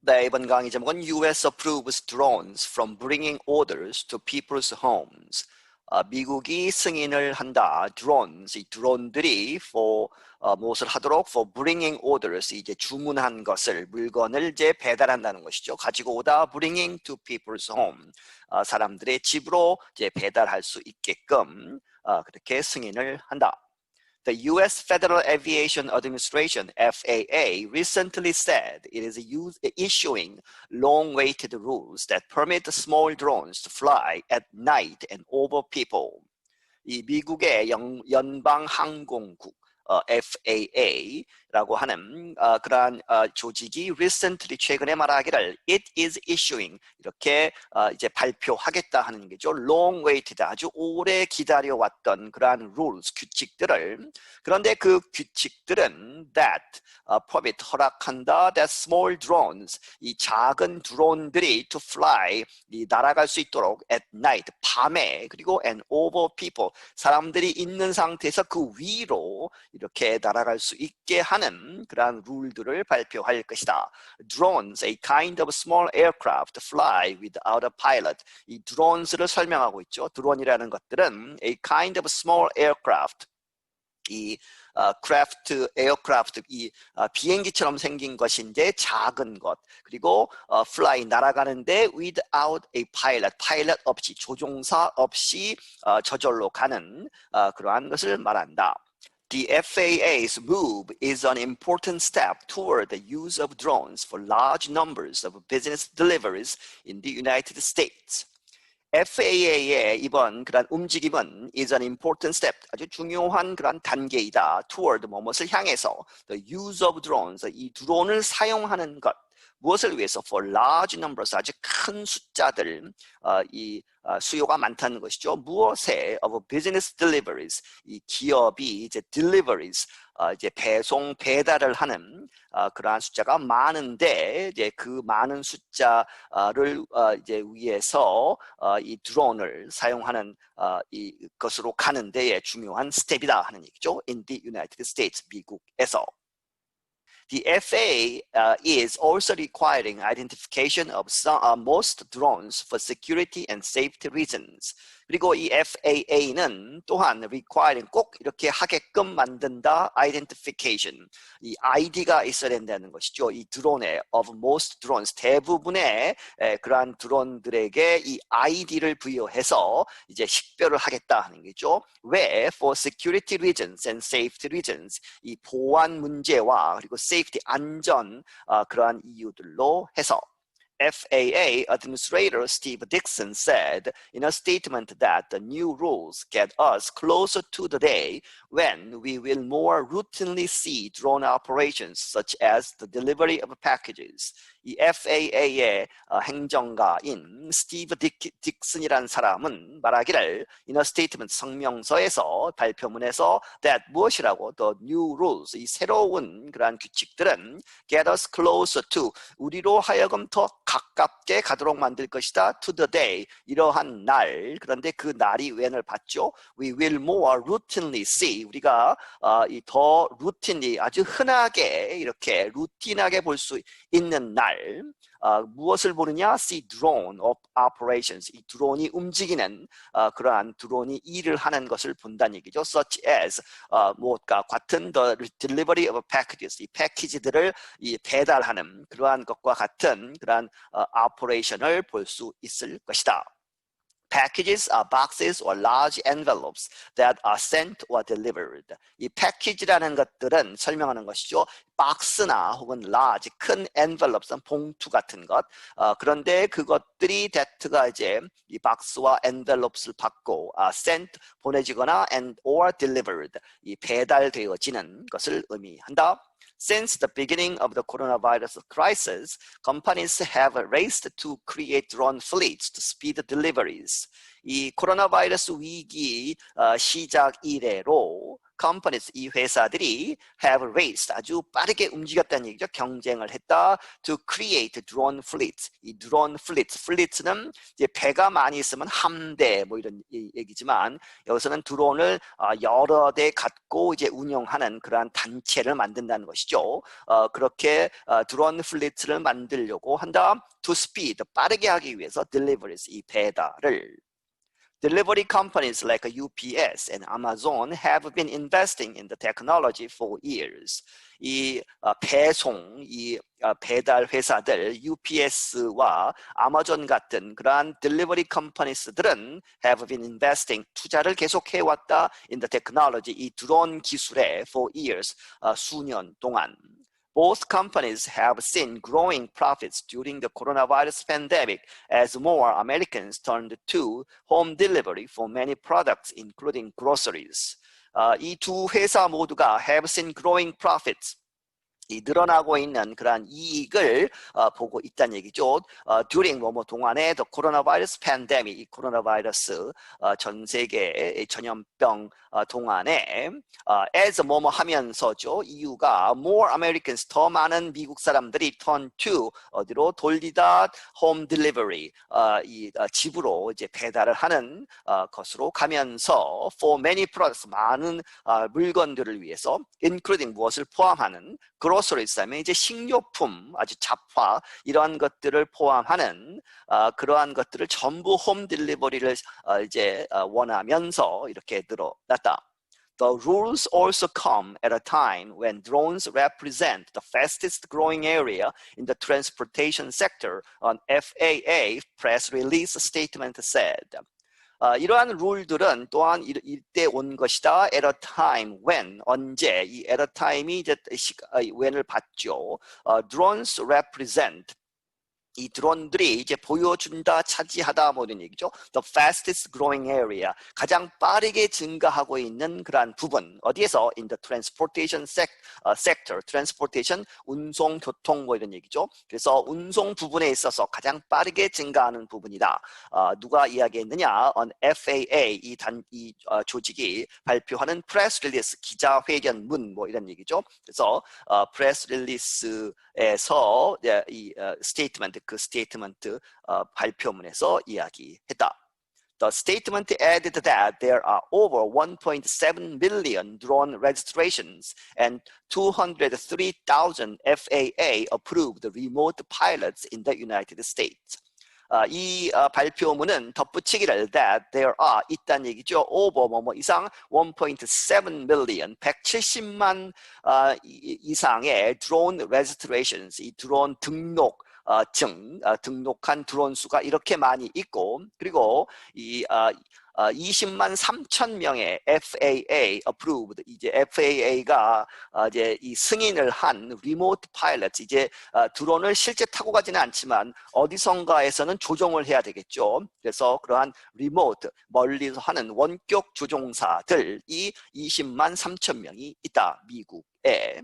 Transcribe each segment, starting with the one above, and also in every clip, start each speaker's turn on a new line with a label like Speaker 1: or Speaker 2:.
Speaker 1: 네, 이번 강의 제목은 US approves drones from bringing orders to people's homes. 미국이 승인을 한다. drones, 이 드론들이 for 무엇을 하도록 for bringing orders, 이제 주문한 것을 물건을 이제 배달한다는 것이죠. 가지고 오다 bringing to people's home, 사람들의 집으로 이제 배달할 수 있게끔 그렇게 승인을 한다. The U.S. Federal Aviation Administration, FAA, recently said it is issuing long-awaited rules that permit small drones to fly at night and over people. 이 미국의 연방항공국, FAA라고 하는 그러한 조직이 recently 최근에 말하기를 it is issuing 이렇게 이제 발표하겠다 하는 게죠. long waited 아주 오래 기다려왔던 그러한 rules 규칙들을 그런데 그 규칙들은 that permit 허락한다 that small drones 이 작은 드론들이 to fly 이 날아갈 수 있도록 at night 밤에 그리고 and over people 사람들이 있는 상태에서 그 위로 이렇게 날아갈 수 있게 하는 그러한 룰들을 발표할 것이다. Drones, a kind of small aircraft fly without a pilot. 이 drones를 설명하고 있죠. 드론이라는 것들은 a kind of small aircraft. 이 에어크래프트, 이 비행기처럼 생긴 것인데 작은 것. 그리고 fly, 날아가는데 without a pilot, 파일럿 없이, 조종사 없이 저절로 가는 그러한 것을 말한다. The FAA's move is an important step toward the use of drones for large numbers of business deliveries in the United States. FAA의 이번 그런 움직임은 is an important step, 아주 중요한 그런 단계이다. toward, 무엇을 향해서 the use of drones, 이 드론을 사용하는 것. 무엇을 위해서? For large numbers, 아주 큰 숫자들, 이 수요가 많다는 것이죠. 무엇에? Of business deliveries, 이 기업이 이제 deliveries, 이제 배달을 하는 그러한 숫자가 많은데 이제 그 많은 숫자를 이제 위해서 이 드론을 사용하는 이 것으로 가는 데에 중요한 스텝이다 하는 얘기죠. In the United States, 미국에서. The FAA is also requiring identification of most drones for security and safety reasons. 그리고 이 FAA는 또한 requiring 꼭 이렇게 하게끔 만든다. identification. 이 ID가 있어야 된다는 것이죠. 이 드론에 of most drones 대부분의 그러한 드론들에게 이 ID를 부여해서 이제 식별을 하겠다 하는 거죠. 왜? For security reasons and safety reasons. 이 보안 문제와 그리고 safety 안전 그러한 이유들로 해서. FAA Administrator Steve Dickson said in a statement that the new rules get us closer to the day when we will more routinely see drone operations such as the delivery of packages. 이 FAA의 행정가인 스티브 딕슨이라는 사람은 말하기를 in a statement 성명서에서 발표문에서 that 무엇이라고 the new rules 이 새로운 그러한 규칙들은 get us closer to 우리로 하여금 더 가깝게 가도록 만들 것이다 to the day 이러한 날 그런데 그 날이 when을 봤죠. We will more routinely see 우리가 더 routinely 아주 흔하게 이렇게 루틴하게 볼 수 있는 날 무엇을 보느냐? See drone operations. 이 드론이 움직이는 그러한 드론이 일을 하는 것을 본다는 얘기죠. Such as 무엇과 같은 the delivery of packages. 이 패키지들을 이 배달하는 그러한 것과 같은 그러한 operation을 볼 수 있을 것이다. Packages are boxes or large envelopes that are sent or delivered. 이 패키지라는 것들은 설명하는 것이죠. 박스나 혹은 large, 큰 envelopes, 봉투 같은 것. 그런데 그것들이 that가 이제 이 박스와 envelopes를 받고 sent, 보내지거나 and or delivered, 이 배달되어지는 것을 의미한다. Since the beginning of the coronavirus crisis, companies have raced to create drone fleets to speed deliveries. 이 코로나 바이러스 위기 시작 이래로 companies, 이 회사들이 have raced, 아주 빠르게 움직였다는 얘기죠. 경쟁을 했다. To create drone fleets. 이 drone fleets는 이제 배가 많이 있으면 함대 뭐 이런 얘기지만 여기서는 드론을 여러 대 갖고 이제 운영하는 그러한 단체를 만든다는 것이죠. 그렇게 드론 플리트를 만들려고 한다. To speed, 빠르게 하기 위해서 deliveries, 이 배달을. Delivery companies like UPS and Amazon have been investing in the technology for years. 이 배송, 이 배달 회사들 UPS와 아마존 같은 그러한 delivery companies들은 have been investing, 투자를 계속 해왔다 in the technology, 이 드론 기술에 for years, 수년 동안. Both companies have seen growing profits during the coronavirus pandemic as more Americans turned to home delivery for many products, including groceries. 이 두 회사 모두가 have seen growing profits. 이 늘어나고 있는 그러한 이익을 보고 있다는 얘기죠. during 뭐뭐 동안에 the coronavirus pandemic, 이 코로나 바이러스 전 세계 전염병 동안에 as 뭐뭐 하면서죠. 이유가 more Americans, 더 많은 미국 사람들이 turn to, 어디로 돌리다, home delivery, 이 집으로 이제 배달을 하는 것으로 가면서 for many products, 많은 물건들을 위해서 including 무엇을 포함하는 groceries 하면 이제 식료품, 아주 잡화 이러한 것들을 포함하는 그러한 것들을 전부 홈 딜리버리를 이제 원하면서 이렇게 늘어났다. The rules also come at a time when drones represent the fastest growing area in the transportation sector, an FAA press release statement said. 이러한 룰들은 또한 이때 온 것이다. At a time when, 언제, 이 at a time이 이제 when을 받죠. Drones represent, 이 드론들이 이제 보여준다, 차지하다 뭐 이런 얘기죠. The fastest growing area, 가장 빠르게 증가하고 있는 그러한 부분. 어디에서? In the transportation sector. transportation, 운송, 교통 뭐 이런 얘기죠. 그래서 운송 부분에 있어서 가장 빠르게 증가하는 부분이다. 누가 이야기했느냐? On FAA, 이 조직이 발표하는 press release, 기자회견문 뭐 이런 얘기죠. 그래서 press release에서 이 statement, 그 스테이트먼트 발표문에서 이야기했다. The statement added that there are over 1.7 million drone registrations and 203,000 FAA-approved remote pilots in the United States. 이 발표문은 덧붙이기를 that there are, 있다는 얘기죠. over 뭐뭐 이상 1.7 million, 170만 이상의 drone registrations, 이 드론 등록 등록한 드론 수가 이렇게 많이 있고, 그리고 이 20만 3천 명의 FAA approved, 이제 FAA가 이제 이 승인을 한 remote pilots, 이제 드론을 실제 타고 가지는 않지만 어디선가에서는 조종을 해야 되겠죠. 그래서 그러한 remote, 멀리서 하는 원격 조종사들이 20만 3천 명이 있다, 미국에.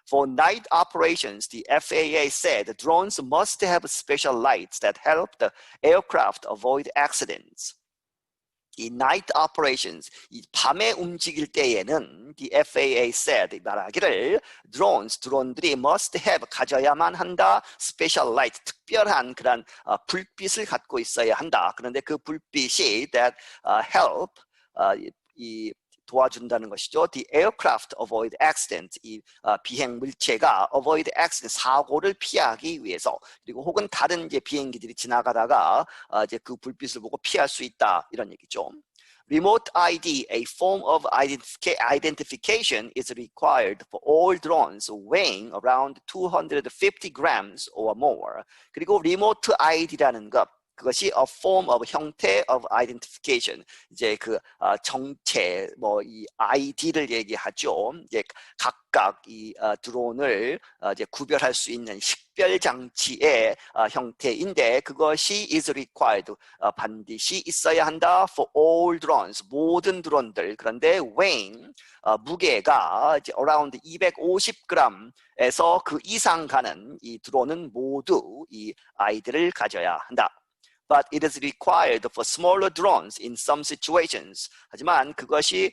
Speaker 1: For night operations, the FAA said drones must have special lights that help the aircraft avoid accidents. 이 night operations, 이 밤에 움직일 때에는 the FAA said, 말하기를 드론들이 must have, 가져야만 한다, special light, 특별한 그런 불빛을 갖고 있어야 한다. 그런데 그 불빛이 that help, 이 도와준다는 것이죠. The aircraft avoid accident, 이 비행 물체가 avoid accident, 사고를 피하기 위해서, 그리고 혹은 다른 이제 비행기들이 지나가다가 이제 그 불빛을 보고 피할 수 있다, 이런 얘기죠. Remote ID, a form of identification, is required for all drones weighing around 250 grams or more. 그리고 remote ID라는 것, 그것이 a form of, 형태 of identification, 이제 그 정체, 뭐 이 ID를 얘기하죠. 이제 각각 이 드론을 이제 구별할 수 있는 식별 장치의 형태인데, 그것이 is required, 반드시 있어야 한다 for all drones, 모든 드론들. 그런데 weighing, 무게가 이제 around 250g에서 그 이상 가는 이 드론은 모두 이 아이들을 가져야 한다. but it is required for smaller drones in some situations. 하지만 그것이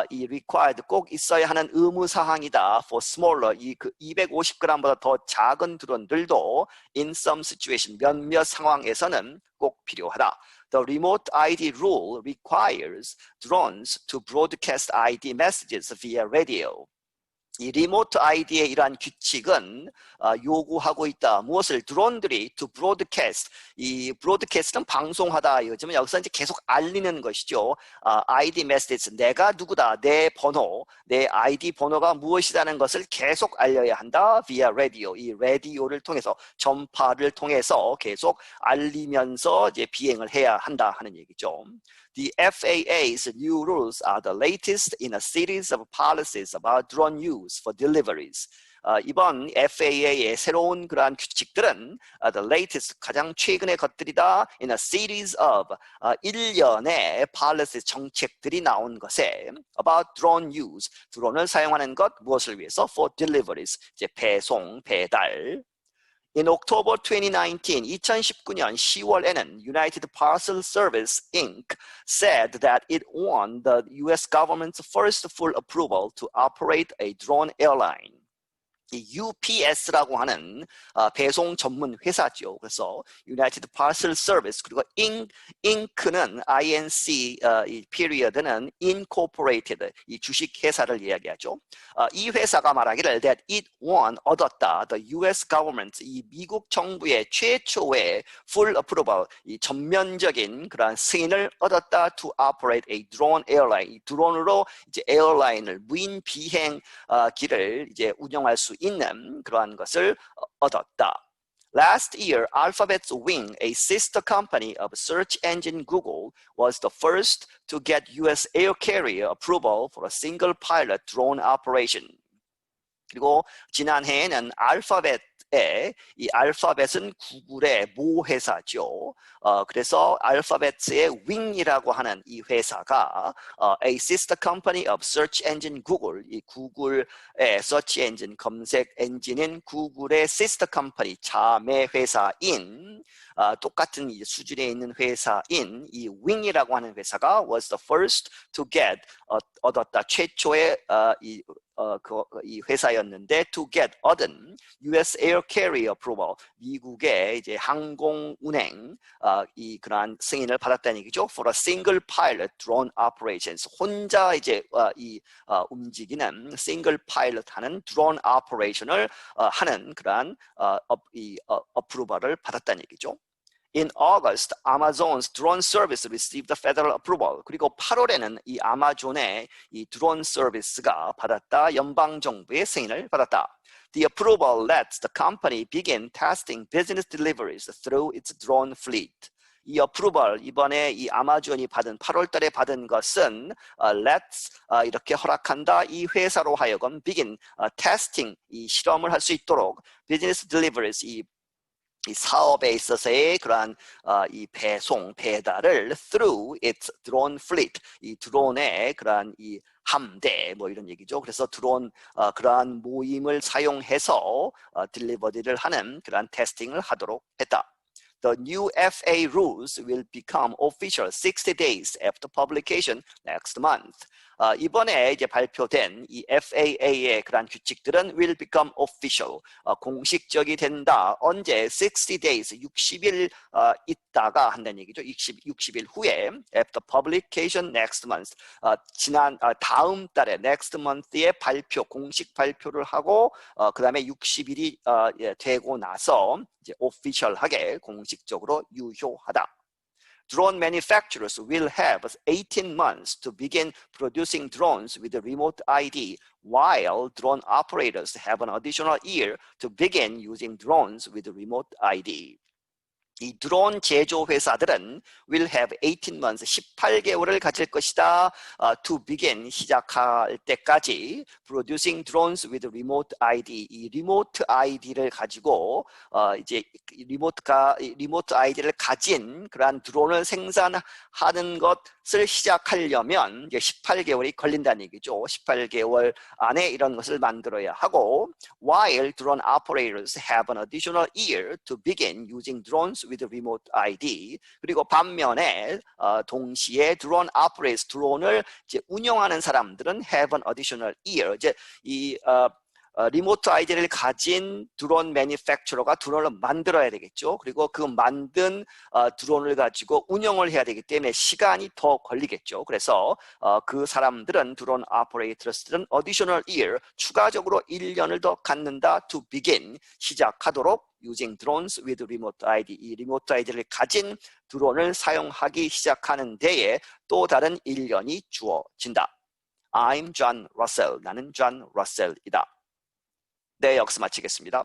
Speaker 1: 이 required 꼭 있어야 하는 의무 사항이다. for smaller 이 250g보다 더 작은 드론들도 in some situation 몇몇 상황에서는 꼭 필요하다. The remote ID rule requires drones to broadcast ID messages via radio. 이 리모트 아이디의 이러한 규칙은 요구하고 있다. 무엇을? 드론들이 to broadcast. 이 broadcast는 방송하다. 요즘은 여기서 이제 계속 알리는 것이죠. ID message. 내가 누구다. 내 번호, 내 ID 번호가 무엇이라는 것을 계속 알려야 한다. via radio. 이 라디오를 통해서, 전파를 통해서 계속 알리면서 이제 비행을 해야 한다 하는 얘기죠. The FAA's new rules are the latest in a series of policies about drone use for deliveries. 이번 FAA의 새로운 그러한 규칙들은 the latest, 가장 최근의 것들이다. in a series of, 일련의 policies, 정책들이 나온 것에 about drone use, 드론을 사용하는 것, 무엇을 위해서? for deliveries, 이제 배송, 배달. In October 2019, 2019년 10월에는 United Parcel Service Inc. said that it won the US government's first full approval to operate a drone airline. 이 UPS라고 하는 배송 전문 회사죠. 그래서 United Parcel Service, 그리고 Inc.는 INC, 이 period는 Incorporated, 이 주식 회사를 이야기하죠. 이 회사가 말하기를 that it won, 얻었다. The US government, 이 미국 정부의 최초의 full approval, 이 전면적인 그러한 승인을 얻었다. To operate a drone airline, 이 드론으로 이제 에어라인을, 무인 비행기를 이제 운영할 수 있는 그러한 것을 얻었다. Last year, Alphabet's Wing, a sister company of search engine Google, was the first to get US air carrier approval for a single pilot drone operation. 그리고 지난해에는 이 알파벳은 구글의 모 회사죠. 그래서 알파벳의 윙이라고 하는 이 회사가 a sister company of search engine Google, 이 구글의 search engine, 검색 엔진인 구글의 sister company, 자매 회사인, 똑같은 수준에 있는 회사인 이 윙이라고 하는 회사가 was the first to get, 얻었다. 최초의 이 회사였는데 to get, 얻은 US air carrier approval, 미국의 이제 항공 운행 이 그러한 승인을 받았다는 얘기죠. For a single pilot drone operations, 혼자 이제 움직이는 single pilot 하는 drone operation을 하는 그러한 approval을 받았다는 얘기죠. In August, Amazon's drone service received the federal approval. 그리고 8월에는 이 아마존의 이 드론 서비스가 받았다. 연방 정부의 승인을 받았다. The approval lets the company begin testing business deliveries through its drone fleet. 이 approval, 이번에 이 아마존이 받은 8월 달에 받은 것은 lets, 이렇게 허락한다. 이 회사로 하여금 begin, testing, 이 실험을 할 수 있도록 business deliveries, 이 사업에 있어서의 그러한 이 배송, 배달을 through its drone fleet, 이 드론의 그러한 이 함대, 뭐 이런 얘기죠. 그래서 드론 그러한 모임을 사용해서 딜리버리를 하는 그러한 테스팅을 하도록 했다. The new FAA rules will become official 60 days after publication next month. 이번에 이제 발표된 이 FAA의 그러한 규칙들은 will become official, 공식적이 된다. 언제? 60 days, 60일 있다가 한다는 얘기죠. 60일 후에 after publication next month, 다음 달에 next month에 발표, 공식 발표를 하고 그 다음에 60일이 되고 나서 이제 official하게 공식적으로 유효하다. Drone manufacturers will have 18 months to begin producing drones with a remote ID, while drone operators have an additional year to begin using drones with a remote ID. 이 드론 제조 회사들은 will have 18 months, 18개월을 가질 것이다. To begin, 시작할 때까지 producing drones with remote ID, 이 리모트 아이디를 가지고 이제 리모트 아이디를 가진 그러한 드론을 생산하는 것을 시작하려면 이제 18개월이 걸린다는 얘기죠. 18개월 안에 이런 것을 만들어야 하고, while drone operators have an additional year to begin using drones with remote ID. 그리고 반면에 동시에 드론 operators, 드론을 이제 운영하는 사람들은 have an additional year. 이제 이 리모트 아이디를 가진 드론 매니팩처러가 드론을 만들어야 되겠죠. 그리고 그 만든 드론을 가지고 운영을 해야 되기 때문에 시간이 더 걸리겠죠. 그래서 그 사람들은 드론 오퍼레이터들은 additional year, 추가적으로 1년을 더 갖는다 to begin, 시작하도록 using drones with remote ID, 이 리모트 아이디를 가진 드론을 사용하기 시작하는 데에 또 다른 1년이 주어진다. I'm John Russell. 나는 John Russell이다. 네, 여기서 마치겠습니다.